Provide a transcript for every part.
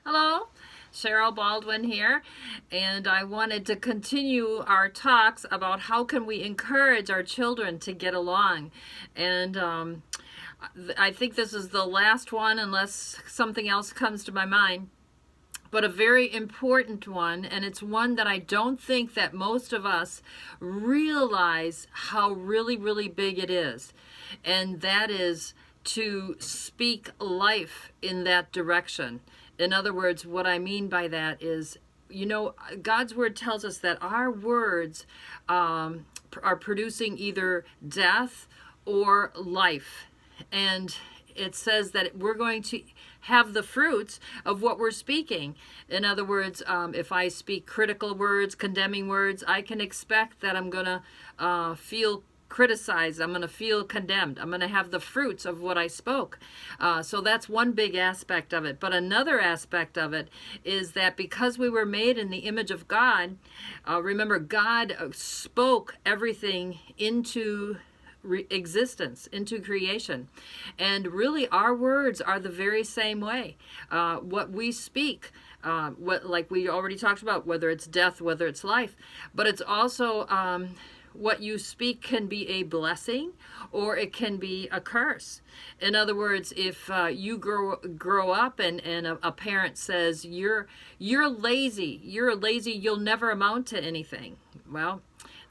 Hello, Cheryl Baldwin here, and I wanted to continue our talks about how can we encourage our children to get along. And I think this is the last one, unless something else comes to my mind. But a very important one, and it's one that I don't think that most of us realize how really, really big it is. And that is to speak life in that direction. In other words, what I mean by that is, God's word tells us that our words are producing either death or life. And it says that we're going to have the fruits of what we're speaking. In other words, if I speak critical words, condemning words, I can expect that I'm going to feel criticized. I'm going to feel condemned. I'm going to have the fruits of what I spoke. So that's one big aspect of it. But another aspect of it is that because we were made in the image of God, remember, God spoke everything into existence, into creation. And really our words are the very same way. What we speak, like we already talked about, whether it's death, whether it's life, but it's also what you speak can be a blessing or it can be a curse. In other words, if you grow up and a parent says you're lazy, you'll never amount to anything. Well,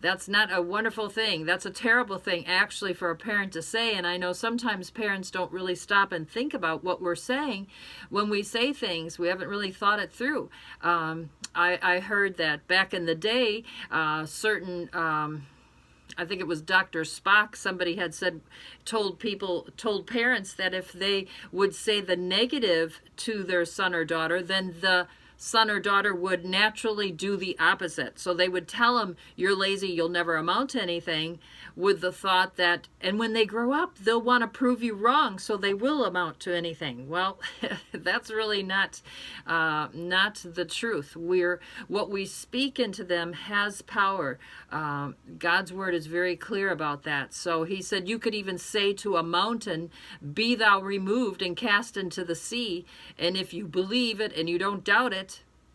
that's not a wonderful thing. That's a terrible thing, actually, for a parent to say. And I know sometimes parents don't really stop and think about what we're saying when we say things. We haven't really thought it through. I heard that back in the day, certain I think it was Dr. Spock, somebody had told parents that if they would say the negative to their son or daughter, then the son or daughter would naturally do the opposite. So they would tell them, you're lazy, you'll never amount to anything, with the thought that, and when they grow up, they'll want to prove you wrong, so they will amount to anything. Well, that's really not the truth. What we speak into them has power. God's word is very clear about that. So he said you could even say to a mountain, be thou removed and cast into the sea, and if you believe it and you don't doubt it,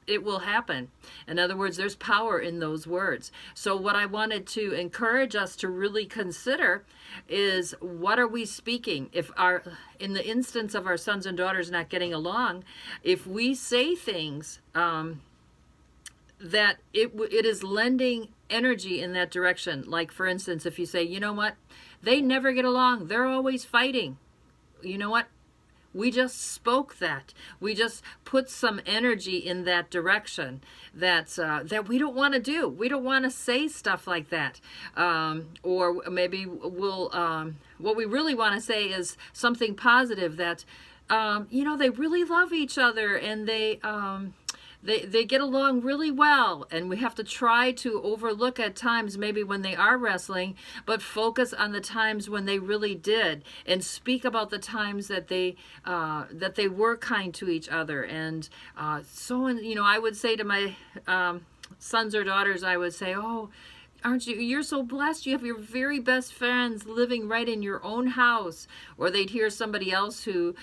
it will happen. In other words, there's power in those words. So what I wanted to encourage us to really consider is, what are we speaking? In the instance of our sons and daughters not getting along, if we say things that it is lending energy in that direction. Like, for instance, if you say, you know what, they never get along, they're always fighting. You know what? We just spoke that. We just put some energy in that direction that we don't want to do. We don't want to say stuff like that. Or maybe what we really want to say is something positive that, they really love each other and they get along really well, and we have to try to overlook at times maybe when they are wrestling, but focus on the times when they really did, and speak about the times that they were kind to each other. And I would say to my sons or daughters, I would say, oh, you're so blessed, you have your very best friends living right in your own house. Or they'd hear somebody else who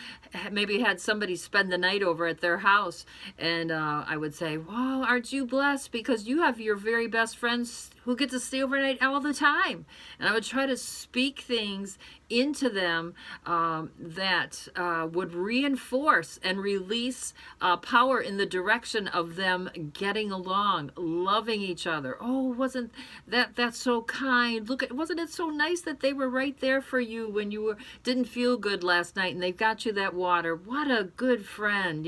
maybe had somebody spend the night over at their house, and I would say, wow, aren't you blessed, because you have your very best friends who get to stay overnight all the time. And I would try to speak things into them that would reinforce and release power in the direction of them getting along, loving each other. Oh, wasn't that's so kind? Wasn't it so nice that they were right there for you when you didn't feel good last night, and they got you that water? What a good friend,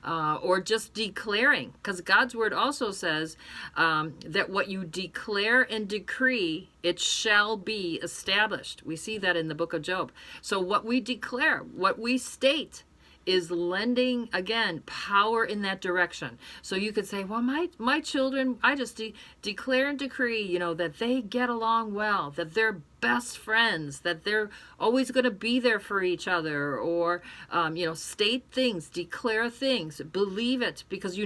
or just declaring, because God's word also says that what you declare and decree, it shall be established. We see that in the book of Job. So what we declare, what we state, is lending, again, power in that direction. So you could say, well, my children, I just declare and decree, that they get along well, that they're best friends, that they're always going to be there for each other, or, state things, declare things, believe it, because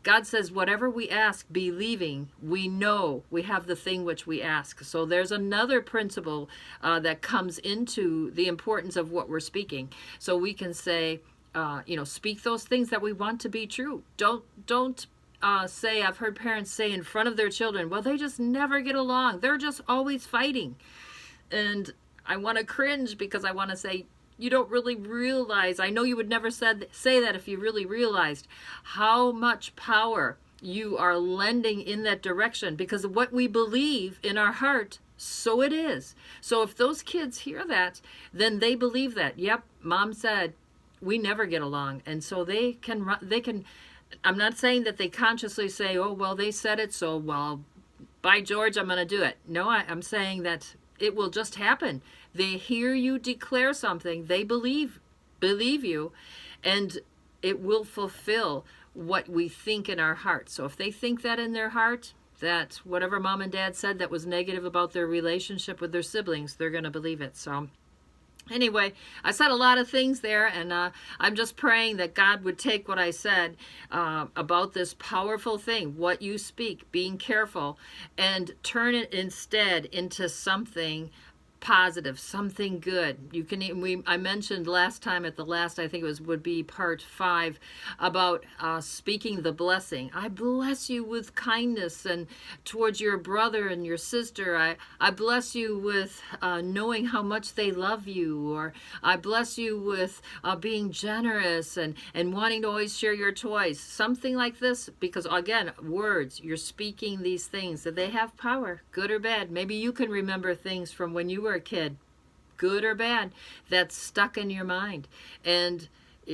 God says, whatever we ask, believing, we know we have the thing which we ask. So there's another principle that comes into the importance of what we're speaking. So we can say, speak those things that we want to be true. Don't say, I've heard parents say in front of their children, well, they just never get along. They're just always fighting. And I want to cringe because I want to say, you don't really realize, I know you would never say that if you really realized how much power you are lending in that direction, because of what we believe in our heart, so it is. So if those kids hear that, then they believe that, yep, mom said we never get along. And so they can, I'm not saying that they consciously say, oh, well, they said it, so, well, by George, I'm going to do it. No, I'm saying that it will just happen. They hear you declare something, they believe you, and it will fulfill what we think in our heart. So if they think that in their heart, that whatever mom and dad said that was negative about their relationship with their siblings, they're going to believe it. So anyway, I said a lot of things there, and I'm just praying that God would take what I said about this powerful thing, what you speak, being careful, and turn it instead into something positive, something good. You can, I mentioned last time at the last, I think it would be part 5, about speaking the blessing. I bless you with kindness and towards your brother and your sister. I bless you with knowing how much they love you, or I bless you with being generous and wanting to always share your toys. Something like this, because again, words, you're speaking these things, that they have power, good or bad. Maybe you can remember things from when you were a kid, good or bad, that's stuck in your mind. And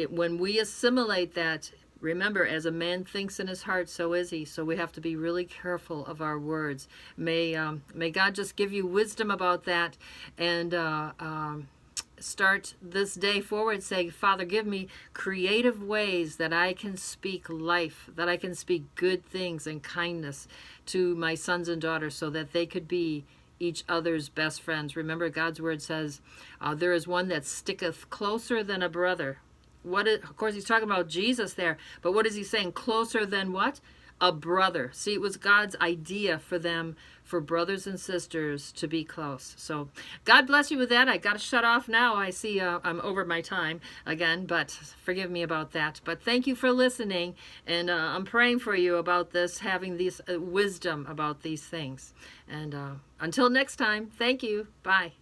when we assimilate that, remember, as a man thinks in his heart, so is he. So we have to be really careful of our words. May God just give you wisdom about that, and start this day forward saying, Father, give me creative ways that I can speak life, that I can speak good things and kindness to my sons and daughters, so that they could be each other's best friends. Remember, God's word says, there is one that sticketh closer than a brother. Of course, he's talking about Jesus there, but what is he saying? Closer than what? A brother. See, it was God's idea for them, for brothers and sisters, to be close. So God bless you with that. I got to shut off now. I see I'm over my time again, but forgive me about that. But thank you for listening, and I'm praying for you about this, having this wisdom about these things. And until next time, thank you. Bye.